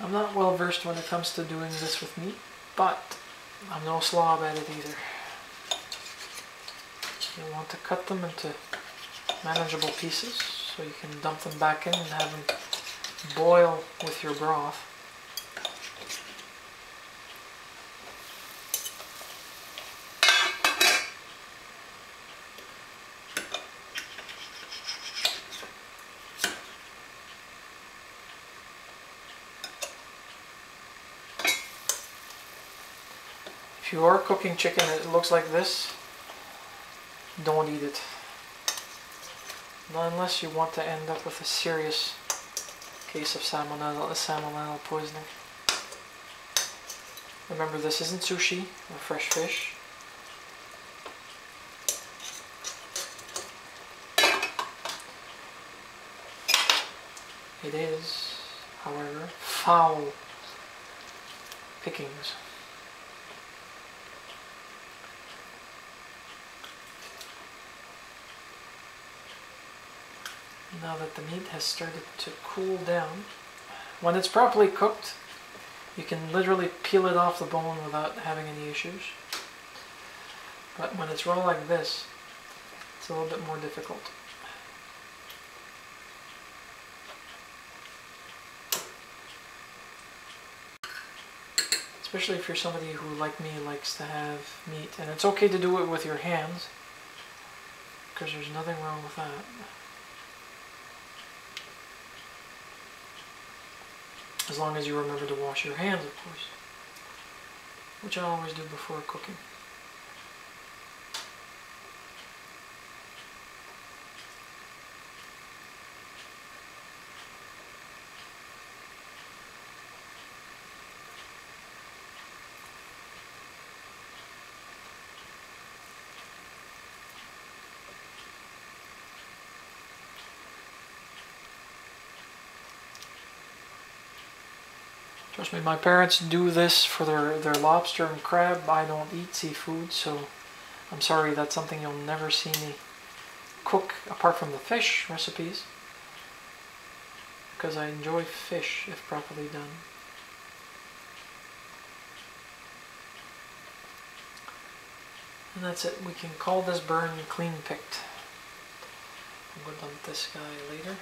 I'm not well versed when it comes to doing this with meat, but I'm no slob at it either. You want to cut them into manageable pieces so you can dump them back in and have them boil with your broth. If you are cooking chicken and it looks like this, don't eat it. Not unless you want to end up with a serious case of salmonella poisoning. Remember, this isn't sushi or fresh fish. It is, however, foul pickings. Now that the meat has started to cool down, when it's properly cooked, you can literally peel it off the bone without having any issues. But when it's raw like this, it's a little bit more difficult. Especially if you're somebody who, like me, likes to have meat. And it's okay to do it with your hands, because there's nothing wrong with that. As long as you remember to wash your hands, of course. Which I always do before cooking. Trust me, my parents do this for their lobster and crab. I don't eat seafood, so I'm sorry, that's something you'll never see me cook apart from the fish recipes, because I enjoy fish if properly done. And that's it. We can call this burn clean picked. I'm going to dump this guy later.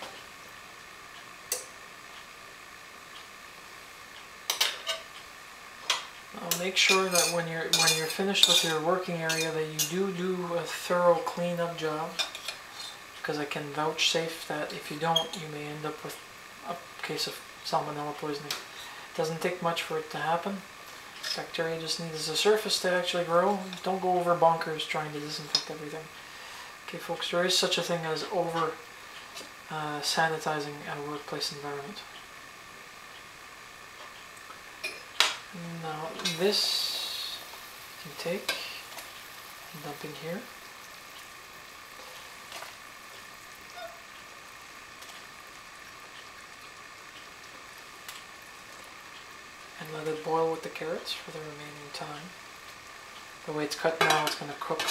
Make sure that when you're finished with your working area that you do a thorough cleanup job, because I can vouchsafe that if you don't, you may end up with a case of salmonella poisoning. It doesn't take much for it to happen. Bacteria just needs a surface to actually grow. Don't go over bonkers trying to disinfect everything. Okay folks, there is such a thing as over sanitizing a workplace environment. Now this you can take and dump in here. And let it boil with the carrots for the remaining time. The way it's cut now, it's going to cook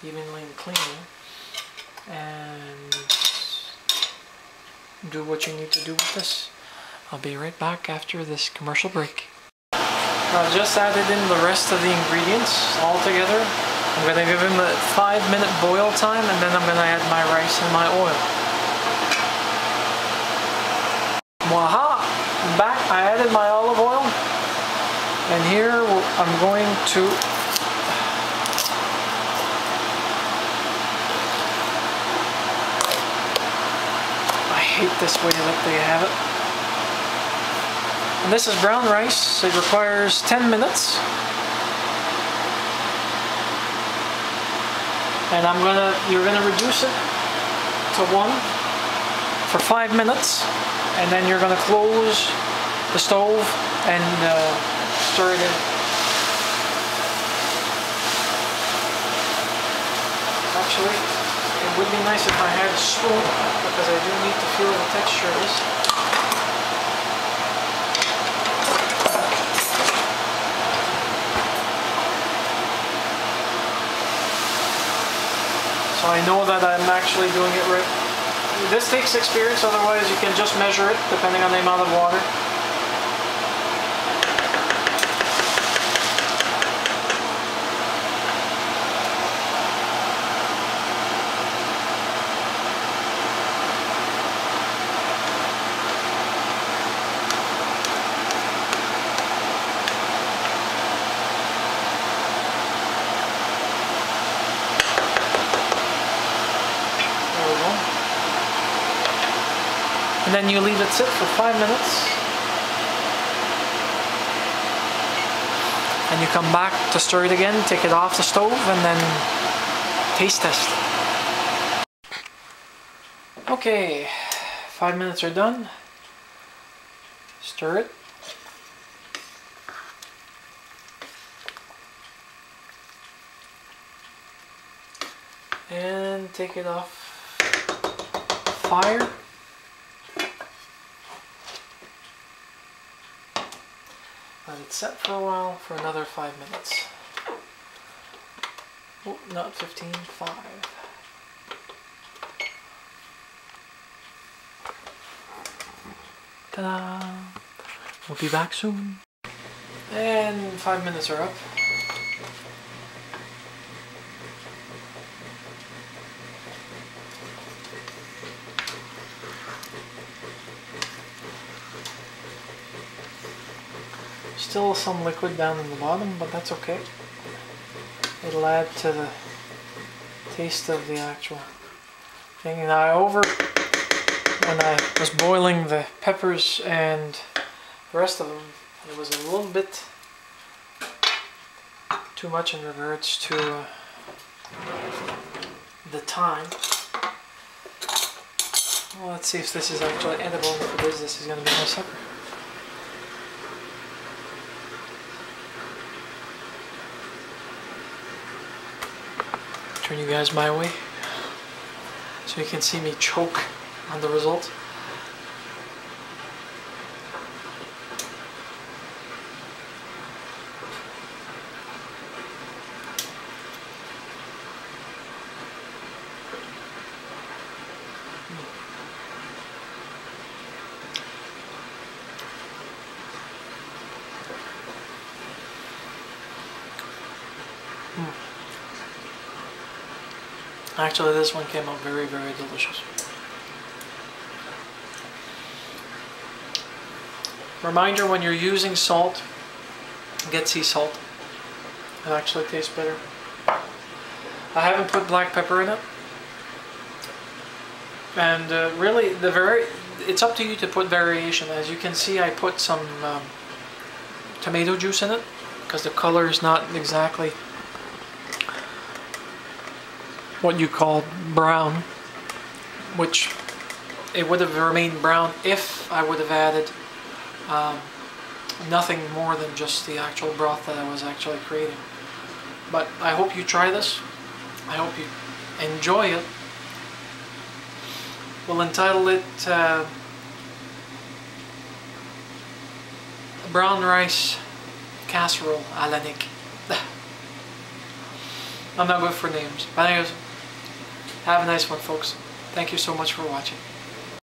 evenly and cleanly. And do what you need to do with this. I'll be right back after this commercial break. I've just added in the rest of the ingredients all together. I'm going to give them a 5-minute boil time, and then I'm going to add my rice and my oil. Mwaha! I'm back. I added my olive oil, and here I'm going to I hate this way that they have it. And this is brown rice. It requires 10 minutes. And you're gonna reduce it to 1 for 5 minutes, and then you're gonna close the stove and stir it in. Actually, it would be nice if I had a spoon, because I do need to feel the texture of this. So I know that I'm actually doing it right. This takes experience, otherwise you can just measure it depending on the amount of water. And then you leave it sit for 5 minutes. And you come back to stir it again, take it off the stove, and then taste test. Okay, 5 minutes are done. Stir it. And take it off fire. Let it set for a while for another 5 minutes. Oh, not 15, 5. Ta-da! We'll be back soon. And 5 minutes are up. Still some liquid down in the bottom, but that's okay. It'll add to the taste of the actual thing. And when I was boiling the peppers and the rest of them, it was a little bit too much in regards to the time. Well, let's see if this is actually edible. If it is, this is going to be my supper. Turn you guys my way so you can see me choke on the result. Actually, this one came out very, very delicious. Reminder, when you're using salt, get sea salt. It actually tastes better. I haven't put black pepper in it. And really, it's up to you to put variation. As you can see, I put some tomato juice in it because the color is not exactly what you call brown, which it would have remained brown if I would have added nothing more than just the actual broth that I was actually creating. But I hope you try this. I hope you enjoy it. We'll entitle it Brown Rice Casserole à la Nick. I'm not good for names. But anyways, have a nice one, folks. Thank you so much for watching.